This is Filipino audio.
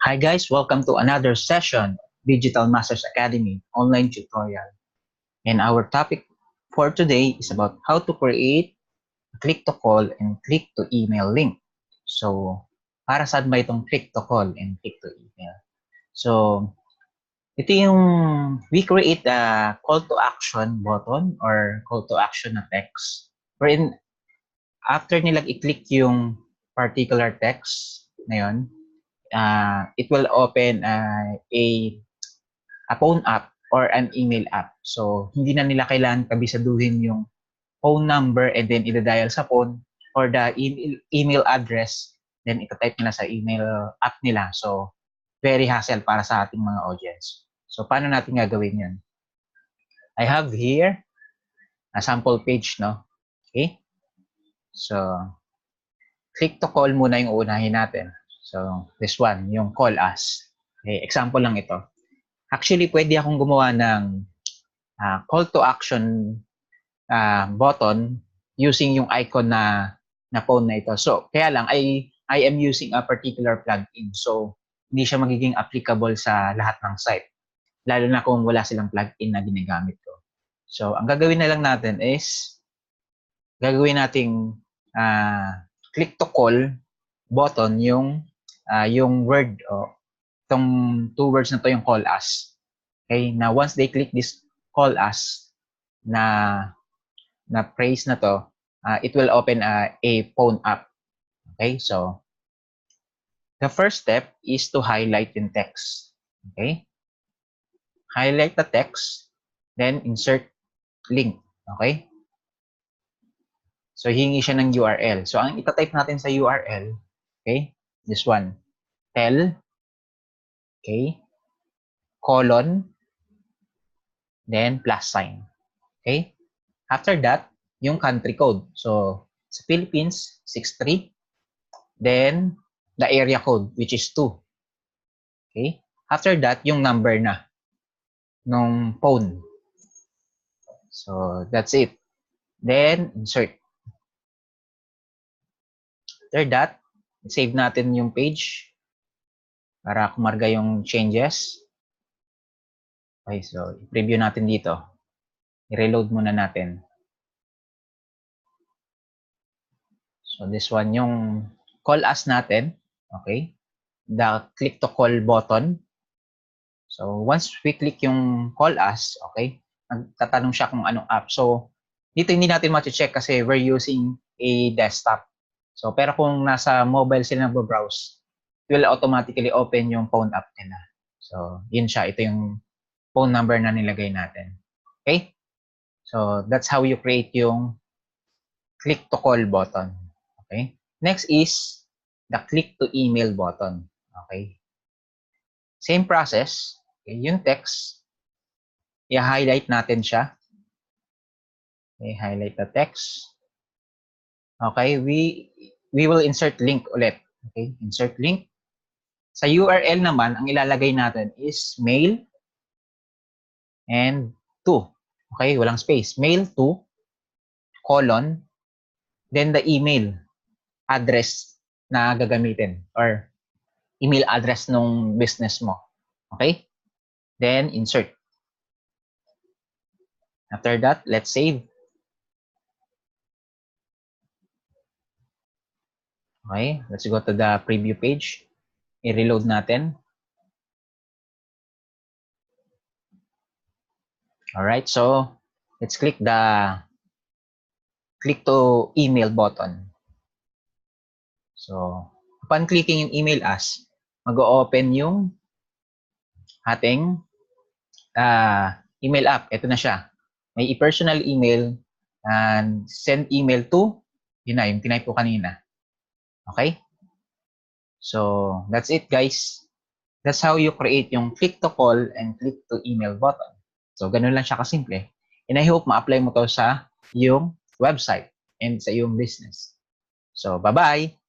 Hi guys, welcome to another session of Digital Masters Academy online tutorial. And our topic for today is about how to create a click-to-call and click-to-email link. So, para saan ba itong click-to-call and click-to-email? So, ito yung we create a call to action button or call to action na text wherein after nilang i-click yung particular text na yun, it will open a phone app or an email app. So, hindi na nila kailangan kabisaduhin yung phone number and then ida-dial sa phone or the email address, then ita-type nila sa email app nila. So, very hassle para sa ating mga audience. So, paano natin gagawin yan? I have here a sample page, no? Okay? So, click to call muna yung unahin natin. So, this one, yung call us. Okay, example lang ito. Actually, pwede akong gumawa ng call to action button using yung icon na phone na ito. So, kaya lang, I am using a particular plugin. So, hindi siya magiging applicable sa lahat ng site. Lalo na kung wala silang plugin na ginagamit ko. So, ang gagawin na lang natin is, gagawin nating click to call button yung word itong two words na to yung call us. Okay, na once they click this call us na phrase na to, it will open a phone app. Okay, so the first step is to highlight yung text. Okay, highlight the text, then insert link. Okay, so hihingi siya ng URL. So ang itatype natin sa URL, okay, this one, tell, okay, colon, then plus sign. Okay? After that, yung country code. So, sa Philippines, 63. Then, the area code, which is 2. Okay? After that, yung number na nung phone. So, that's it. Then, insert. After that, save natin yung page para kumarga yung changes. Okay, so, i-preview natin dito. I-reload muna natin. So, this one yung call us natin. Okay? The click to call button. So, once we click yung call us, okay, magtatanong siya kung anong app. So, dito hindi natin ma-check kasi we're using a desktop. So, pero kung nasa mobile sila nagbo-browse, it will automatically open yung phone app nila. So, yun siya. Ito yung phone number na nilagay natin. Okay? So, that's how you create yung click to call button. Okay? Next is the click to email button. Okay? Same process. Okay, yung text, i-highlight natin siya. Okay, highlight the text. Okay, we will insert link ulit. Okay, insert link. Sa URL naman, ang ilalagay natin is mail and to. Okay, walang space. Mail to, colon, then the email address na gagamitin or email address nung business mo. Okay? Then, insert. After that, let's save. Okay, let's go to the preview page. I-reload natin. Alright, so let's click the click to email button. So, upon clicking yung email us, mag-o-open yung ating email app. Ito na siya. May personal email and send email to, yun na, yung tinype ko kanina. Okay? So, that's it guys. That's how you create yung click to call and click to email button. So, ganun lang siya kasimple. And I hope ma-apply mo to sa iyong website and sa iyong business. So, bye-bye!